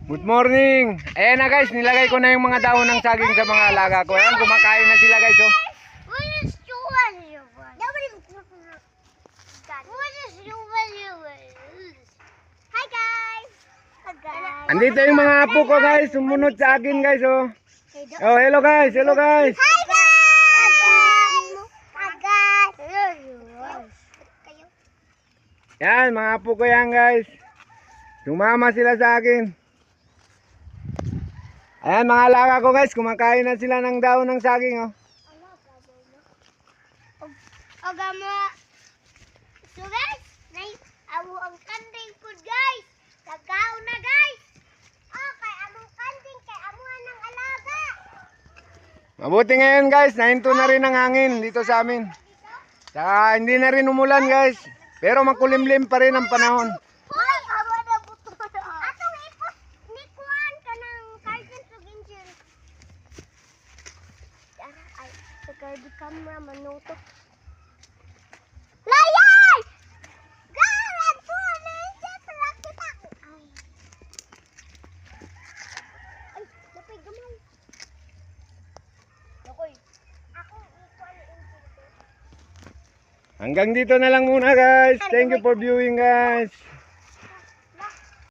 Good morning. Ayan na guys, nilagay ko na yung mga daon ng saging sa mga alaga ko. Ayan, kumakain na sila guys. Oh. Hi guys. Andito yung mga apo ko guys, sumunod sa akin guys. Oh, oh hello guys, hello guys. Hi guys. Hi guys. Yan, mga apo ko yan guys. Sumama sila sa akin. Ayan mga alaga ko guys, kumakain na sila ng daon ng saging. Oh. Ogamo. So guys, amo ang kanding ko guys. Tagaw na guys. Okay, among kanding kay amuhan ng alaga. Mabuti ngayon guys, nahinto na rin ang hangin dito sa amin. Saka hindi na rin umulan guys. Pero makulimlim pa rin ang panahon. Hoy, amo na buto. Atong ipos ni kuan kanang carton ug engine. Ara ay sagay di camera manutok. Layay! Garan po ninja para kita. Ay, lapay gamay. Ako'y ako ikuan engine. Hanggang dito na lang muna guys. Thank you for viewing guys.